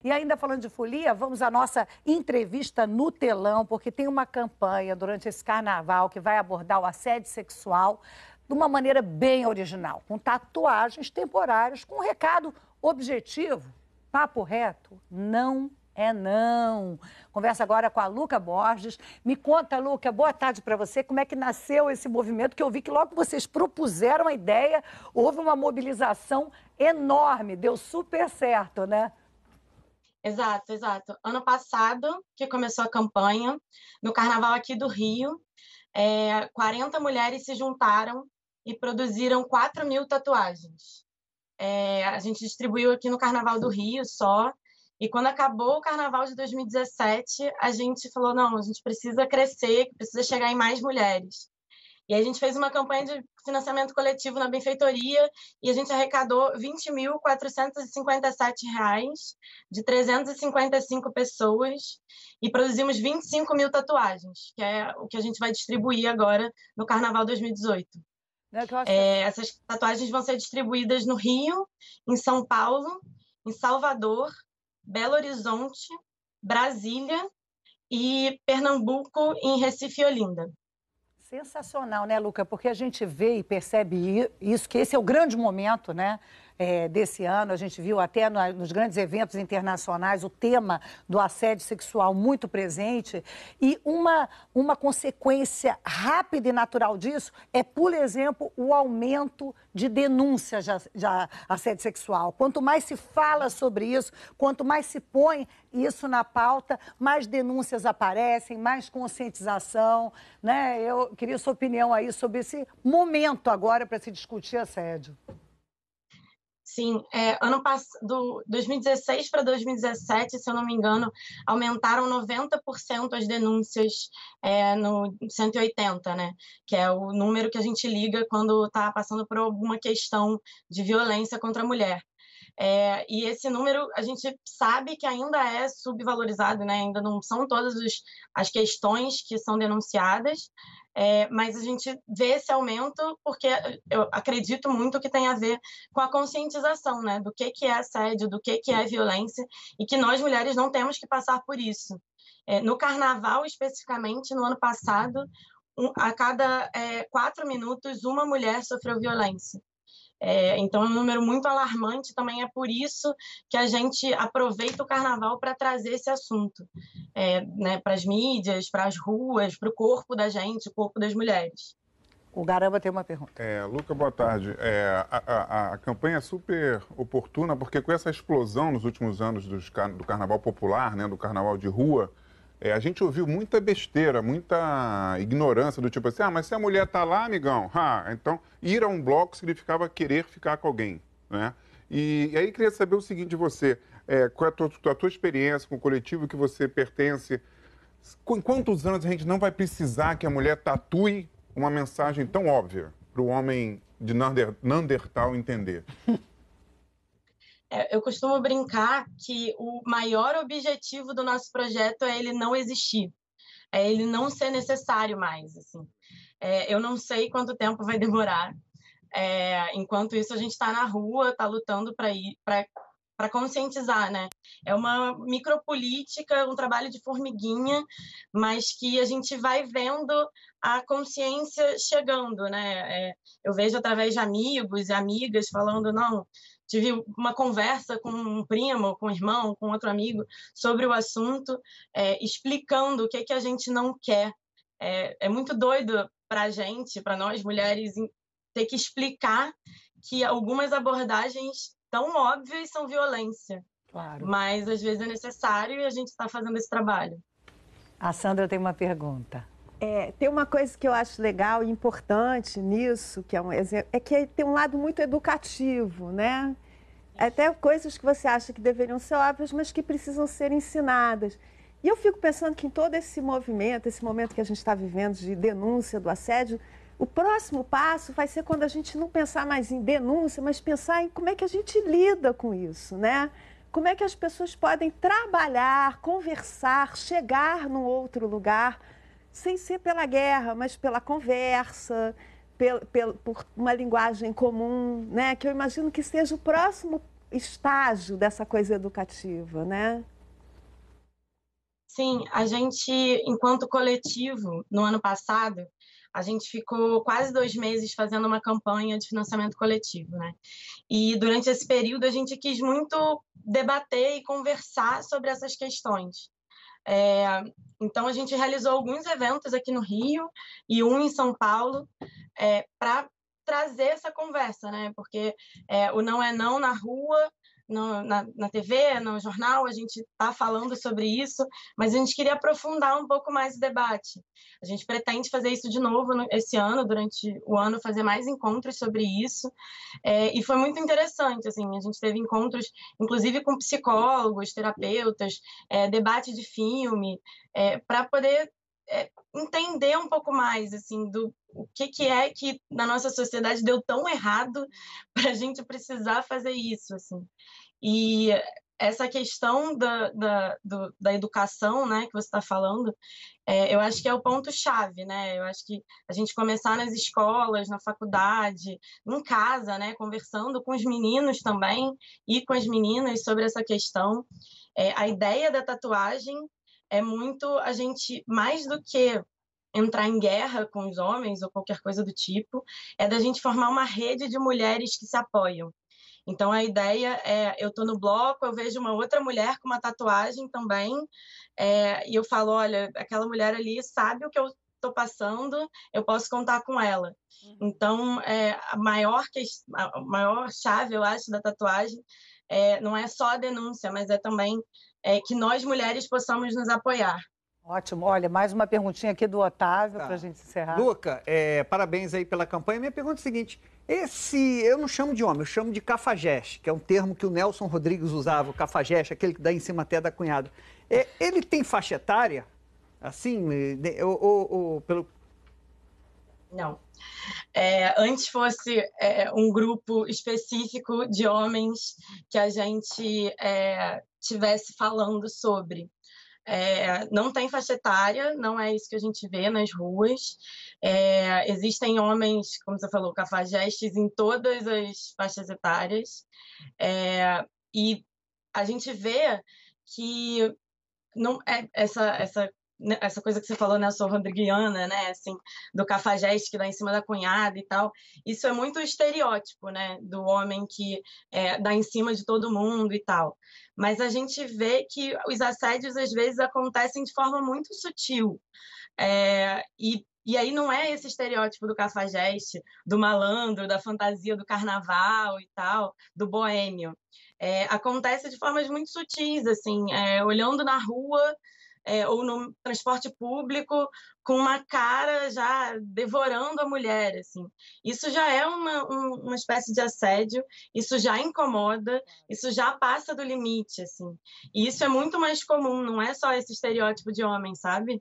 E ainda falando de folia, vamos à nossa entrevista no telão, porque tem uma campanha durante esse carnaval que vai abordar o assédio sexual de uma maneira bem original, com tatuagens temporárias, com um recado objetivo, papo reto, não é não. Conversa agora com a Luca Borges. Me conta, Luca, boa tarde para você. Como é que nasceu esse movimento? Que eu vi que logo que vocês propuseram a ideia, houve uma mobilização enorme, deu super certo, né? Exato, exato. Ano passado que começou a campanha, no carnaval aqui do Rio, 40 mulheres se juntaram e produziram 4.000 tatuagens. A gente distribuiu aqui no Carnaval do Rio só, e quando acabou o Carnaval de 2017, a gente falou, não, a gente precisa crescer, precisa chegar em mais mulheres. E aí a gente fez uma campanha de financiamento coletivo na benfeitoria e a gente arrecadou R$ 20.457 de 355 pessoas e produzimos 25.000 tatuagens, que é o que a gente vai distribuir agora no Carnaval 2018. Essas tatuagens vão ser distribuídas no Rio, em São Paulo, em Salvador, Belo Horizonte, Brasília e Pernambuco, em Recife e Olinda. Sensacional, né, Luca? Porque a gente vê e percebe isso, que esse é o grande momento, né, desse ano. A gente viu até nos grandes eventos internacionais o tema do assédio sexual muito presente. E uma consequência rápida e natural disso é, por exemplo, o aumento de denúncias de assédio sexual. Quanto mais se fala sobre isso, quanto mais se põe isso na pauta, mais denúncias aparecem, mais conscientização, né? Eu queria sua opinião aí sobre esse momento agora para se discutir assédio. Sim, ano passado, 2016 para 2017, se eu não me engano, aumentaram 90% as denúncias no 180, né? Que é o número que a gente liga quando está passando por alguma questão de violência contra a mulher. E esse número a gente sabe que ainda é subvalorizado, né? Ainda não são todas as questões que são denunciadas, mas a gente vê esse aumento porque eu acredito muito que tem a ver com a conscientização, né? Do que é assédio, do que é violência e que nós mulheres não temos que passar por isso. No Carnaval, especificamente, no ano passado, a cada 4 minutos, uma mulher sofreu violência. Então, é um número muito alarmante, também é por isso que a gente aproveita o Carnaval para trazer esse assunto, né, para as mídias, para as ruas, para o corpo da gente, o corpo das mulheres. O Garamba tem uma pergunta. Luca, boa tarde. A campanha é super oportuna, porque com essa explosão nos últimos anos do Carnaval popular, né, do Carnaval de rua, a gente ouviu muita besteira, muita ignorância do tipo assim, mas se a mulher tá lá, amigão, então ir a um bloco significava querer ficar com alguém, né? E aí queria saber o seguinte de você, qual é a tua experiência com o coletivo que você pertence, em quantos anos a gente não vai precisar que a mulher tatue uma mensagem tão óbvia para o homem de Neandertal entender? Eu costumo brincar que o maior objetivo do nosso projeto é ele não existir, é ele não ser necessário mais, assim. Eu não sei quanto tempo vai demorar. Enquanto isso, a gente está na rua, está lutando para conscientizar, né? É uma micropolítica, um trabalho de formiguinha, mas que a gente vai vendo a consciência chegando, né? Eu vejo através de amigos e amigas falando, não, tive uma conversa com um primo, com um irmão, com outro amigo sobre o assunto, explicando o que a gente não quer. É muito doido para a gente, para nós mulheres, ter que explicar que algumas abordagens tão óbvias são violência. Claro. Mas às vezes é necessário e a gente está fazendo esse trabalho. A Sandra tem uma pergunta. Tem uma coisa que eu acho legal e importante nisso, que é um exemplo, é que tem um lado muito educativo, né? Até coisas que você acha que deveriam ser óbvias, mas que precisam ser ensinadas. E eu fico pensando que em todo esse momento que a gente está vivendo de denúncia do assédio, o próximo passo vai ser quando a gente não pensar mais em denúncia, mas pensar em como é que a gente lida com isso, né? Como é que as pessoas podem trabalhar, conversar, chegar num outro lugar, sem ser pela guerra, mas pela conversa, por uma linguagem comum, né? Que eu imagino que seja o próximo estágio dessa coisa educativa, né? Sim, a gente, enquanto coletivo, no ano passado, a gente ficou quase 2 meses fazendo uma campanha de financiamento coletivo, né? E durante esse período a gente quis muito debater e conversar sobre essas questões. Então a gente realizou alguns eventos aqui no Rio e um em São Paulo para trazer essa conversa, né? Porque o Não é Não na rua, na TV, no jornal, a gente está falando sobre isso, mas a gente queria aprofundar um pouco mais o debate. A gente pretende fazer isso de novo esse ano, durante o ano, fazer mais encontros sobre isso. E foi muito interessante, assim, a gente teve encontros, inclusive com psicólogos, terapeutas, debate de filme, para poder entender um pouco mais, assim, do o que é que na nossa sociedade deu tão errado para a gente precisar fazer isso, assim. E essa questão da educação, né, que você está falando, eu acho que é o ponto-chave, né? Eu acho que a gente começar nas escolas, na faculdade, em casa, né, conversando com os meninos também e com as meninas sobre essa questão. A ideia da tatuagem é muito a gente, mais do que entrar em guerra com os homens ou qualquer coisa do tipo, é da gente formar uma rede de mulheres que se apoiam. Então, a ideia eu estou no bloco, eu vejo uma outra mulher com uma tatuagem também, e eu falo, olha, aquela mulher ali sabe o que eu estou passando, eu posso contar com ela. Então, a maior chave, eu acho, da tatuagem não é só a denúncia, mas é também que nós, mulheres, possamos nos apoiar. Ótimo. Olha, mais uma perguntinha aqui do Otávio, para a gente encerrar. Luca, parabéns aí pela campanha. Minha pergunta é a seguinte, eu não chamo de homem, eu chamo de cafajeste, que é um termo que o Nelson Rodrigues usava, o cafajeste, aquele que dá em cima até da cunhada. Ele tem faixa etária? Assim, ou pelo... Não. Antes fosse um grupo específico de homens que a gente tivesse falando sobre. Não tem faixa etária, não é isso que a gente vê nas ruas. Existem homens, como você falou, cafajestes em todas as faixas etárias. E a gente vê que não essa coisa que você falou, né, sou rodriguiana, né, assim, do cafajeste que dá em cima da cunhada e tal, isso é muito estereótipo, né, do homem que dá em cima de todo mundo e tal. Mas a gente vê que os assédios, às vezes, acontecem de forma muito sutil. E aí não é esse estereótipo do cafajeste, do malandro, da fantasia do carnaval e tal, do boêmio. Acontece de formas muito sutis, assim, olhando na rua, ou no transporte público, com uma cara já devorando a mulher, assim. Isso já é uma espécie de assédio, isso já incomoda, isso já passa do limite, assim. E isso é muito mais comum, não é só esse estereótipo de homem, sabe?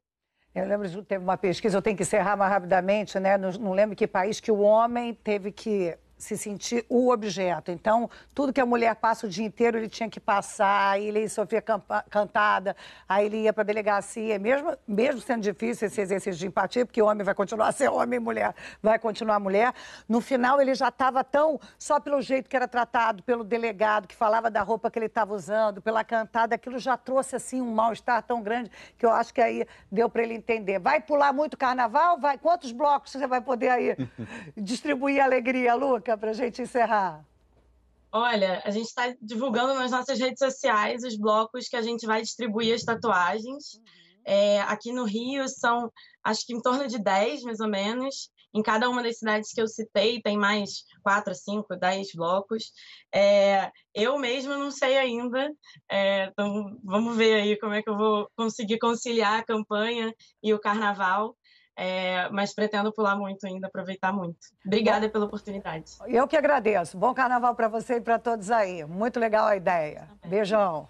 Eu lembro de teve uma pesquisa, eu tenho que encerrar mais rapidamente, né? Não lembro que país que o homem teve que se sentir o objeto. Então, tudo que a mulher passa o dia inteiro, ele tinha que passar, aí ele sofria cantada, aí ele ia para a delegacia, mesmo sendo difícil esse exercício de empatia, porque o homem vai continuar a ser homem, mulher vai continuar mulher, no final ele já estava tão, só pelo jeito que era tratado, pelo delegado, que falava da roupa que ele estava usando, pela cantada, aquilo já trouxe, assim, um mal-estar tão grande, que eu acho que aí deu para ele entender. Vai pular muito carnaval? Vai. Quantos blocos você vai poder aí distribuir alegria, Luca? Para a gente encerrar. Olha, a gente está divulgando nas nossas redes sociais os blocos que a gente vai distribuir as tatuagens. Aqui no Rio são, acho que em torno de 10, mais ou menos. Em cada uma das cidades que eu citei, tem mais 4, 5, 10 blocos. Eu mesma não sei ainda, então vamos ver aí como é que eu vou conseguir conciliar a campanha e o carnaval. Mas pretendo pular muito ainda, aproveitar muito. Obrigada pela oportunidade. Eu que agradeço. Bom carnaval para você e para todos aí. Muito legal a ideia. Beijão.